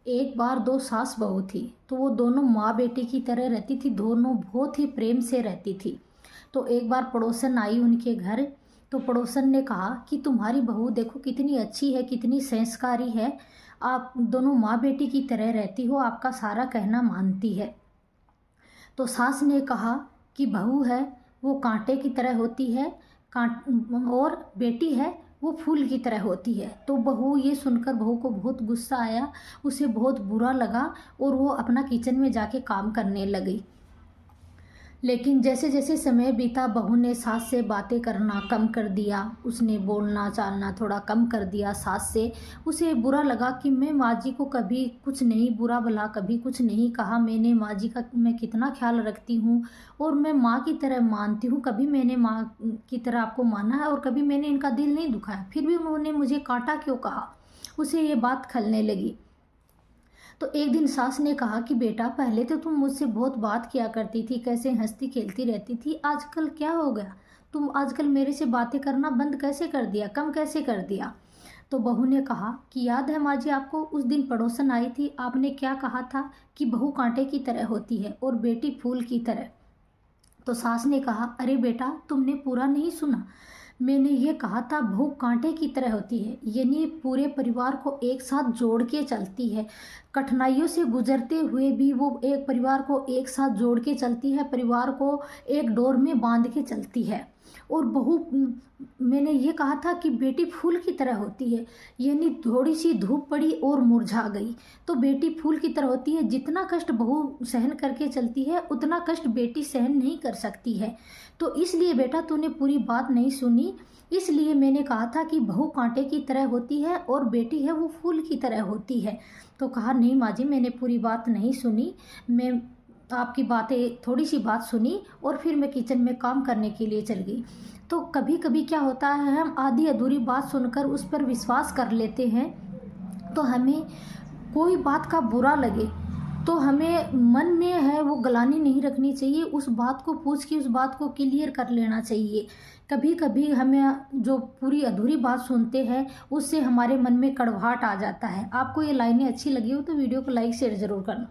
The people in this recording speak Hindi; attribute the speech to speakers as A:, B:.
A: एक बार दो सास बहू थी। तो वो दोनों माँ बेटी की तरह रहती थी, दोनों बहुत ही प्रेम से रहती थी। तो एक बार पड़ोसन आई उनके घर। तो पड़ोसन ने कहा कि तुम्हारी बहू देखो कितनी अच्छी है, कितनी संस्कारी है, आप दोनों माँ बेटी की तरह रहती हो, आपका सारा कहना मानती है। तो सास ने कहा कि बहू है वो कांटे की तरह होती है, कांट और बेटी है वो फूल की तरह होती है। तो बहू ये सुनकर बहू को बहुत गुस्सा आया, उसे बहुत बुरा लगा और वो अपना किचन में जाके काम करने लगी। लेकिन जैसे जैसे समय बीता बहू ने सास से बातें करना कम कर दिया, उसने बोलना चालना थोड़ा कम कर दिया सास से। उसे बुरा लगा कि मैं माँ जी को कभी कुछ नहीं बुरा भला कभी कुछ नहीं कहा, मैंने माँ जी का मैं कितना ख्याल रखती हूँ और मैं माँ की तरह मानती हूँ, कभी मैंने माँ की तरह आपको माना है और कभी मैंने इनका दिल नहीं दुखाया, फिर भी उन्होंने मुझे कांटा क्यों कहा। उसे ये बात खलने लगी। तो एक दिन सास ने कहा कि बेटा पहले तो तुम मुझसे बहुत बात किया करती थी, कैसे हंसती खेलती रहती थी, आजकल क्या हो गया, तुम आजकल मेरे से बातें करना बंद कैसे कर दिया, कम कैसे कर दिया। तो बहू ने कहा कि याद है माँ जी आपको, उस दिन पड़ोसन आई थी, आपने क्या कहा था कि बहू कांटे की तरह होती है और बेटी फूल की तरह। तो सास ने कहा अरे बेटा तुमने पूरा नहीं सुना, मैंने ये कहा था बहू कांटे की तरह होती है, यानी पूरे परिवार को एक साथ जोड़ के चलती है, कठिनाइयों से गुजरते हुए भी वो एक परिवार को एक साथ जोड़ के चलती है, परिवार को एक डोर में बांध के चलती है। और बहू मैंने ये कहा था कि बेटी फूल की तरह होती है, यानी थोड़ी सी धूप पड़ी और मुरझा गई। तो बेटी फूल की तरह होती है, जितना कष्ट बहू सहन करके चलती है उतना कष्ट बेटी सहन नहीं कर सकती है। तो इसलिए बेटा तूने पूरी बात नहीं सुनी, इसलिए मैंने कहा था कि बहू कांटे की तरह होती है और बेटी है वो फूल की तरह होती है। तो कहा नहीं माँ जी मैंने पूरी बात नहीं सुनी, मैं आपकी बातें थोड़ी सी बात सुनी और फिर मैं किचन में काम करने के लिए चल गई। तो कभी कभी क्या होता है हम आधी अधूरी बात सुनकर उस पर विश्वास कर लेते हैं। तो हमें कोई बात का बुरा लगे तो हमें मन में है वो गलानी नहीं रखनी चाहिए, उस बात को पूछ के उस बात को क्लियर कर लेना चाहिए। कभी कभी हमें जो पूरी अधूरी बात सुनते हैं उससे हमारे मन में कड़वाहट आ जाता है। आपको ये लाइनें अच्छी लगी हो तो वीडियो को लाइक शेयर ज़रूर करना।